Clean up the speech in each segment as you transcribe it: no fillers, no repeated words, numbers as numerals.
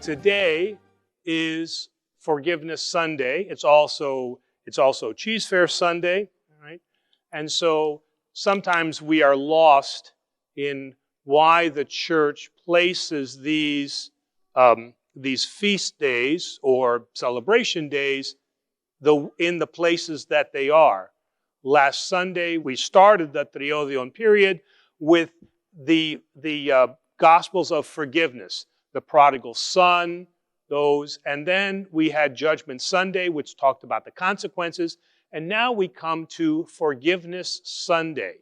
Today is Forgiveness Sunday. It's also Cheese Fair Sunday, right? And so sometimes we are lost in why the church places these feast days or celebration days in the places that they are. Last Sunday, we started the Triodion period with the Gospels of forgiveness, the prodigal son, those, and then we had Judgment Sunday, which talked about the consequences, and now we come to Forgiveness Sunday.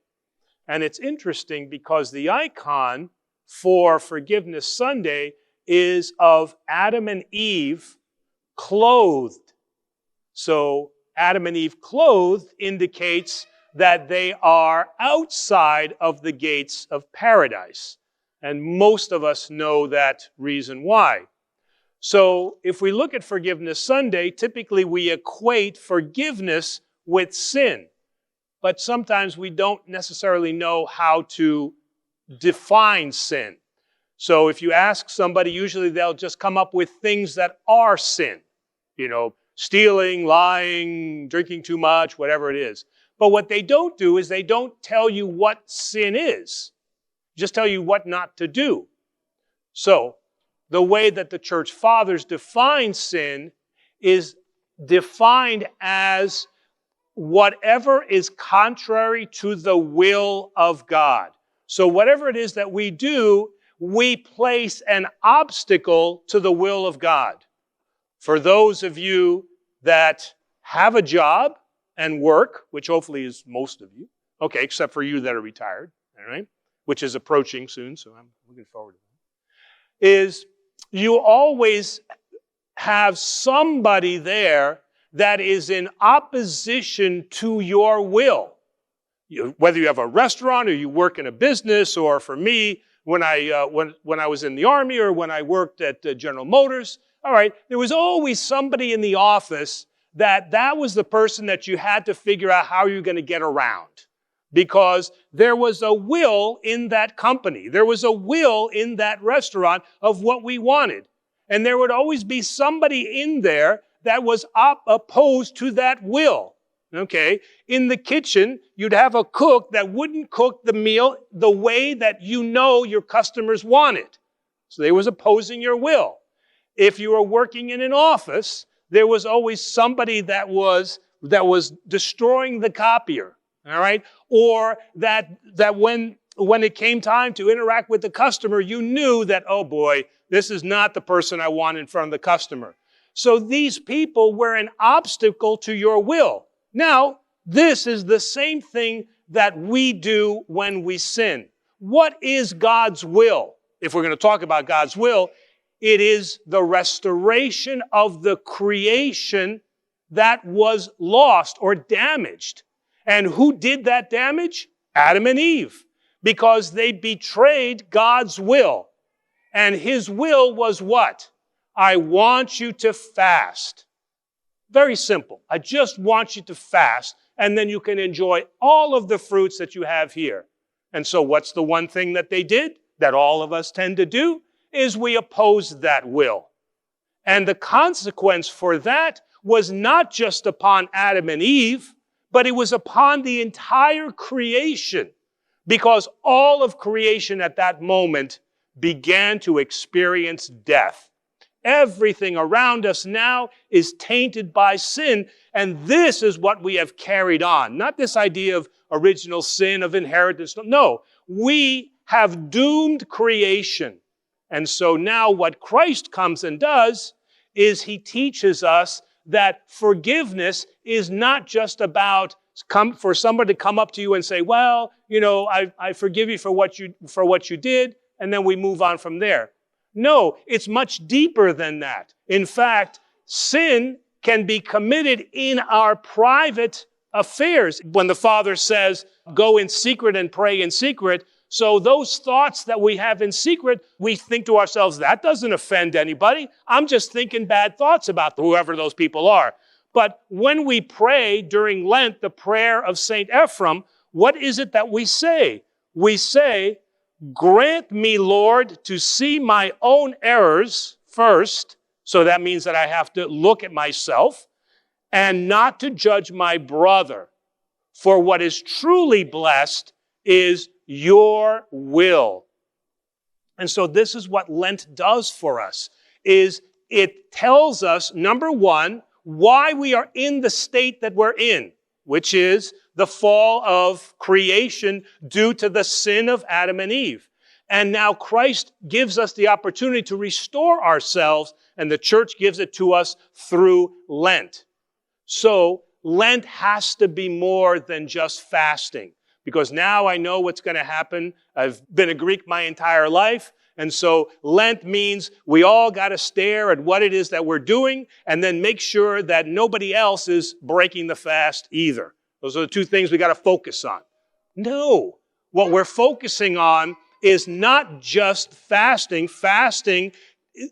And it's interesting because the icon for Forgiveness Sunday is of Adam and Eve clothed. So Adam and Eve clothed indicates that they are outside of the gates of paradise. And most of us know that reason why. So if we look at Forgiveness Sunday, typically we equate forgiveness with sin. But sometimes we don't necessarily know how to define sin. So if you ask somebody, usually they'll just come up with things that are sin. You know, stealing, lying, drinking too much, whatever it is. But what they don't do is they don't tell you what sin is. Just tell you what not to do. So the way that the church fathers define sin is defined as whatever is contrary to the will of God. So whatever it is that we do, we place an obstacle to the will of God. For those of you that have a job and work, which hopefully is most of you, okay, except for you that are retired, all right, which is approaching soon, so I'm looking forward to that, is you always have somebody there that is in opposition to your will. Whether you have a restaurant or you work in a business, or for me, when I was in the Army or when I worked at General Motors, all right, there was always somebody in the office that was the person that you had to figure out how you're going to get around. Because there was a will in that company. There was a will in that restaurant of what we wanted. And there would always be somebody in there that was opposed to that will. Okay? In the kitchen, you'd have a cook that wouldn't cook the meal the way that you know your customers want it. So they was opposing your will. If you were working in an office, there was always somebody that was destroying the copier. All right? Or that when it came time to interact with the customer, you knew that, oh boy, this is not the person I want in front of the customer. So these people were an obstacle to your will. Now, this is the same thing that we do when we sin. What is God's will? If we're going to talk about God's will, it is the restoration of the creation that was lost or damaged. And who did that damage? Adam and Eve. Because they betrayed God's will. And his will was what? I want you to fast. Very simple. I just want you to fast, and then you can enjoy all of the fruits that you have here. And so what's the one thing that they did, that all of us tend to do, is we opposed that will. And the consequence for that was not just upon Adam and Eve, but it was upon the entire creation, because all of creation at that moment began to experience death. Everything around us now is tainted by sin, and this is what we have carried on. Not this idea of original sin, of inheritance. No, we have doomed creation. And so now what Christ comes and does is he teaches us that forgiveness is not just about for somebody to come up to you and say, well, you know, I forgive you for what you did, and then we move on from there. No, it's much deeper than that. In fact, sin can be committed in our private affairs. When the Father says, go in secret and pray in secret, so those thoughts that we have in secret, we think to ourselves, that doesn't offend anybody. I'm just thinking bad thoughts about whoever those people are. But when we pray during Lent, the prayer of St. Ephraim, what is it that we say? We say, grant me, Lord, to see my own errors, first. So that means that I have to look at myself and not to judge my brother. For what is truly blessed is your will. And so this is what Lent does for us, is it tells us, number one, why we are in the state that we're in, which is the fall of creation due to the sin of Adam and Eve. And now Christ gives us the opportunity to restore ourselves, and the church gives it to us through Lent. So Lent has to be more than just fasting, because now I know what's going to happen. I've been a Greek my entire life, and so Lent means we all got to stare at what it is that we're doing and then make sure that nobody else is breaking the fast either. Those are the two things we got to focus on. No, what we're focusing on is not just fasting. Fasting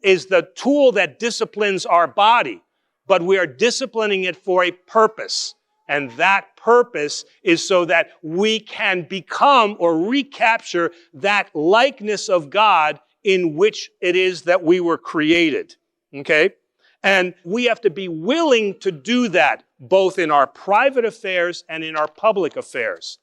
is the tool that disciplines our body, but we are disciplining it for a purpose. And that purpose is so that we can become or recapture that likeness of God in which it is that we were created. Okay? And we have to be willing to do that, both in our private affairs and in our public affairs.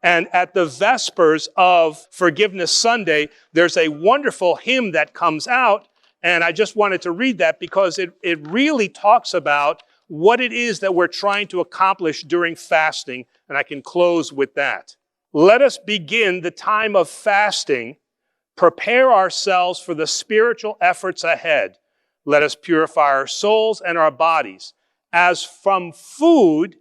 And at the Vespers of Forgiveness Sunday, there's a wonderful hymn that comes out, and I just wanted to read that because it really talks about what it is that we're trying to accomplish during fasting, and I can close with that. Let us begin the time of fasting, prepare ourselves for the spiritual efforts ahead. Let us purify our souls and our bodies. As from food,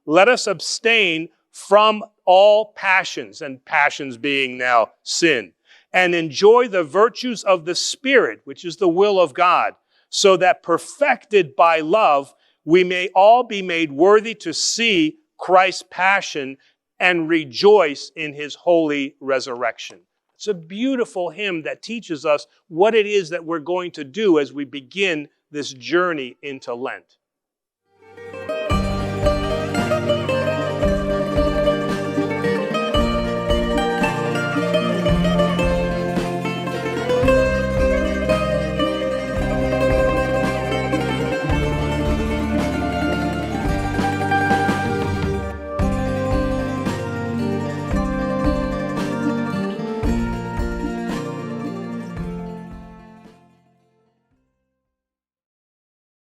let us abstain from all passions, and passions being now sin, and enjoy the virtues of the Spirit, which is the will of God, so that perfected by love, we may all be made worthy to see Christ's passion and rejoice in his holy resurrection. It's a beautiful hymn that teaches us what it is that we're going to do as we begin this journey into Lent.